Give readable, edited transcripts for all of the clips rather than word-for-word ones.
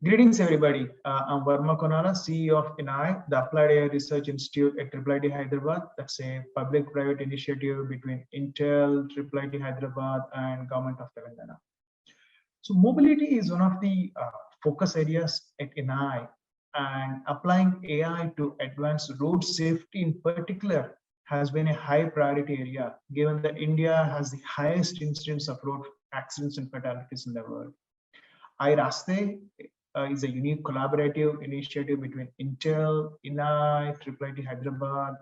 Greetings, everybody. I'm Varma Konala, CEO of INAI, the Applied AI Research Institute at IIIT Hyderabad. That's a public-private initiative between Intel, IIIT Hyderabad, and Government of Telangana. So mobility is one of the focus areas at INAI, and applying AI to advance road safety in particular has been a high priority area, given that India has the highest incidence of road accidents and fatalities in the world. iRaste is a unique collaborative initiative between Intel, INAI, IIIT Hyderabad,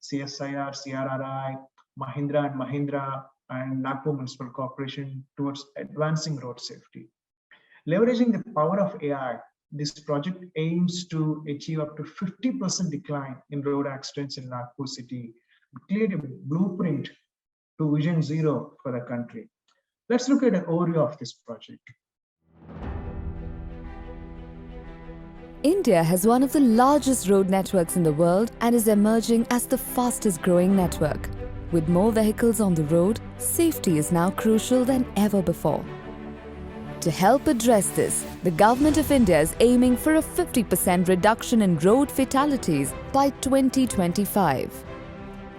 CSIR, CRRI, Mahindra and Mahindra, and Nagpur Municipal Corporation towards advancing road safety. Leveraging the power of AI, this project aims to achieve up to 50% decline in road accidents in Nagpur city, create a blueprint to Vision Zero for the country. Let's look at an overview of this project. India has one of the largest road networks in the world and is emerging as the fastest growing network. With more vehicles on the road, safety is now crucial than ever before. To help address this, the Government of India is aiming for a 50% reduction in road fatalities by 2025.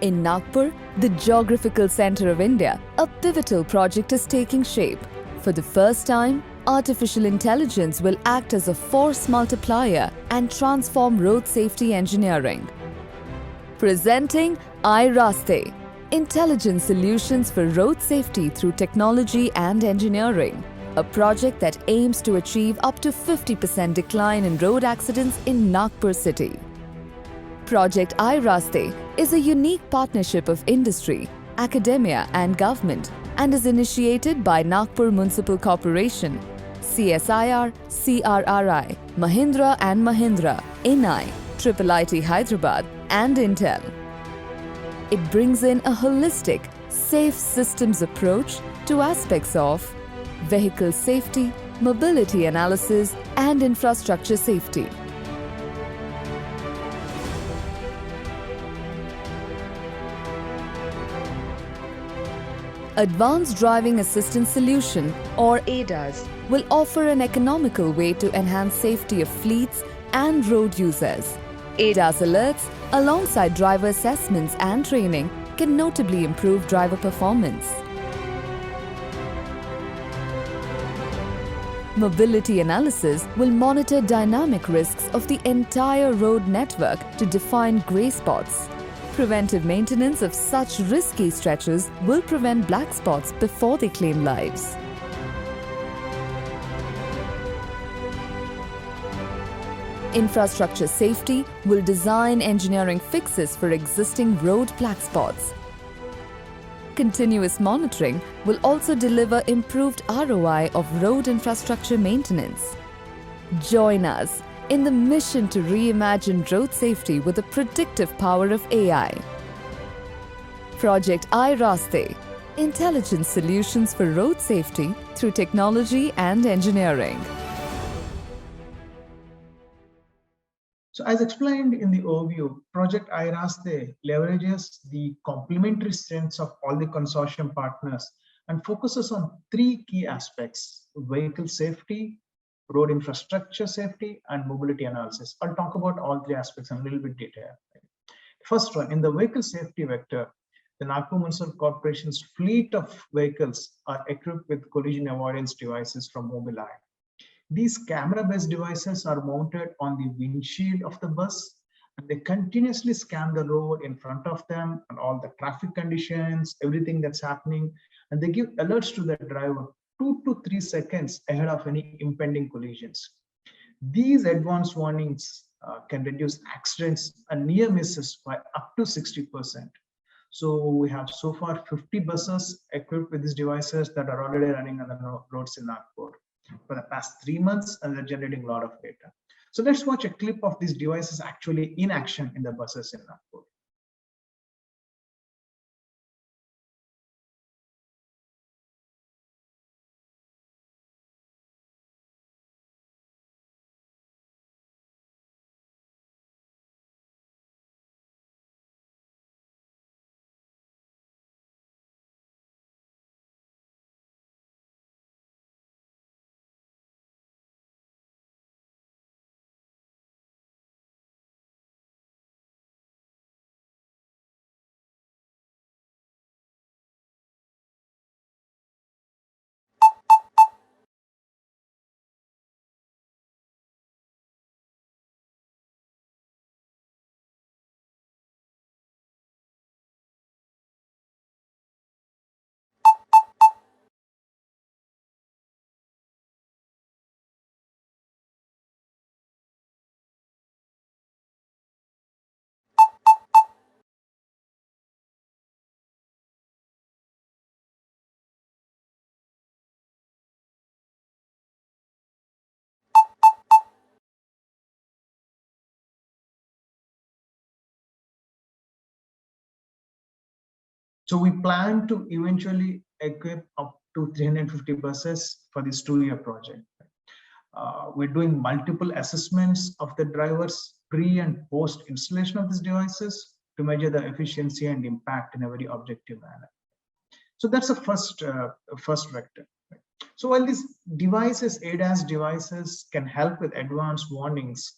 In Nagpur, the geographical centre of India, a pivotal project is taking shape. For the first time, artificial intelligence will act as a force multiplier and transform road safety engineering. Presenting iRaste, Intelligent Solutions for Road Safety through Technology and Engineering, a project that aims to achieve up to 50% decline in road accidents in Nagpur city. Project iRaste is a unique partnership of industry, academia and government and is initiated by Nagpur Municipal Corporation, CSIR, CRRI, Mahindra and Mahindra, INAI, IIIT Hyderabad and Intel. It brings in a holistic, safe systems approach to aspects of vehicle safety, mobility analysis and infrastructure safety. Advanced Driving Assistance Solution or ADAS will offer an economical way to enhance safety of fleets and road users. ADAS alerts alongside driver assessments and training can notably improve driver performance. Mobility analysis will monitor dynamic risks of the entire road network to define grey spots. Preventive maintenance of such risky stretches will prevent black spots before they claim lives. Infrastructure safety will design engineering fixes for existing road black spots. Continuous monitoring will also deliver improved ROI of road infrastructure maintenance. Join us in the mission to reimagine road safety with the predictive power of AI. Project iRaste, Intelligent Solutions for Road Safety through Technology and Engineering. So as explained in the overview, Project iRaste leverages the complementary strengths of all the consortium partners and focuses on three key aspects: vehicle safety, road infrastructure safety, and mobility analysis. I'll talk about all three aspects in a little bit detail. First one, in the vehicle safety vector, the Nagpur Municipal Corporation's fleet of vehicles are equipped with collision avoidance devices from Mobileye. These camera-based devices are mounted on the windshield of the bus, and they continuously scan the road in front of them and all the traffic conditions, everything that's happening, and they give alerts to the driver 2 to 3 seconds ahead of any impending collisions. These advanced warnings can reduce accidents and near misses by up to 60%. So we have so far 50 buses equipped with these devices that are already running on the roads in Nagpur for the past 3 months, and they're generating a lot of data. So let's watch a clip of these devices actually in action in the buses in Nagpur. So we plan to eventually equip up to 350 buses for this 2-year project. We're doing multiple assessments of the drivers pre and post installation of these devices to measure the efficiency and impact in a very objective manner. So that's the first vector. So while these devices, ADAS devices, can help with advanced warnings,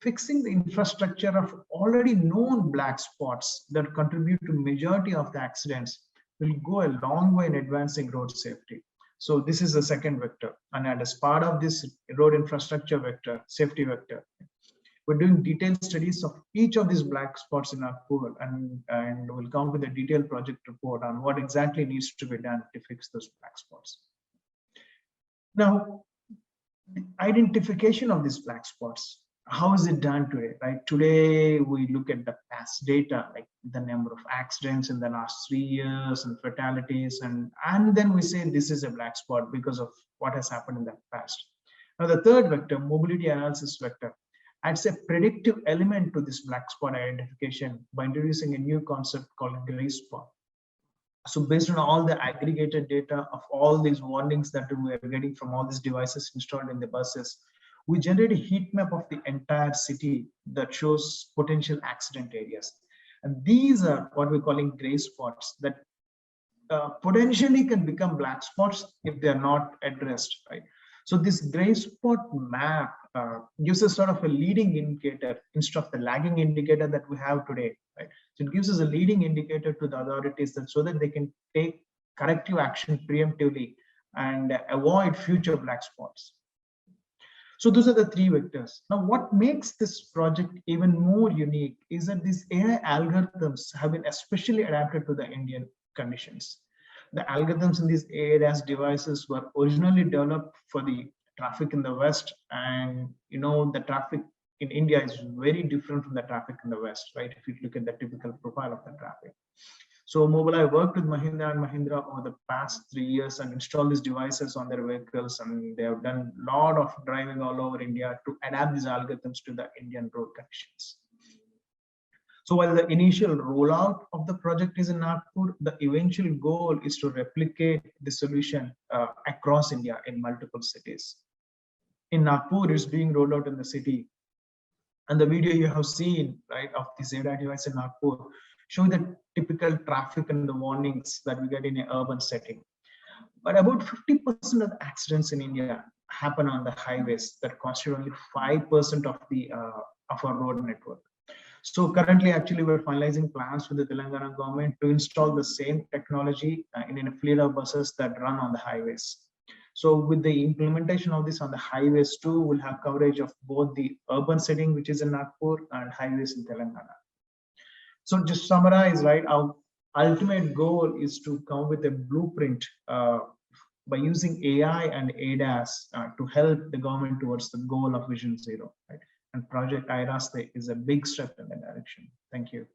fixing the infrastructure of already known black spots that contribute to majority of the accidents will go a long way in advancing road safety. So this is the second vector. And as part of this road infrastructure vector, safety vector, we're doing detailed studies of each of these black spots in our pool, and we'll come with a detailed project report on what exactly needs to be done to fix those black spots. Now, the identification of these black spots, how is it done today, right? Today, we look at the past data, like the number of accidents in the last 3 years and fatalities, and then we say this is a black spot because of what has happened in the past. Now, the third vector, mobility analysis vector, adds a predictive element to this black spot identification by introducing a new concept called gray spot. So based on all the aggregated data of all these warnings that we are getting from all these devices installed in the buses, we generate a heat map of the entire city that shows potential accident areas. And these are what we're calling gray spots that potentially can become black spots if they're not addressed, right? So this gray spot map gives us sort of a leading indicator instead of the lagging indicator that we have today, right? So it gives us a leading indicator to the authorities that so that they can take corrective action preemptively and avoid future black spots. So those are the three vectors. Now, what makes this project even more unique is that these AI algorithms have been especially adapted to the Indian conditions. The algorithms in these ADAS devices were originally developed for the traffic in the West, and the traffic in India is very different from the traffic in the West, right? If you look at the typical profile of the traffic. So Mobileye worked with Mahindra & Mahindra over the past 3 years and installed these devices on their vehicles, and they have done a lot of driving all over India to adapt these algorithms to the Indian road conditions. So while the initial rollout of the project is in Nagpur, the eventual goal is to replicate the solution across India in multiple cities. In Nagpur, it's being rolled out in the city. And the video you have seen, right, of this ADAS device in Nagpur show the typical traffic and the warnings that we get in an urban setting. But about 50% of the accidents in India happen on the highways that constitute only 5% of our road network. So currently, actually, we're finalizing plans with the Telangana government to install the same technology in a fleet of buses that run on the highways. So with the implementation of this on the highways too, we'll have coverage of both the urban setting, which is in Nagpur, and highways in Telangana. So just summarize, right, our ultimate goal is to come with a blueprint by using AI and ADAS to help the government towards the goal of Vision Zero, right? And Project iRaste is a big step in that direction. Thank you.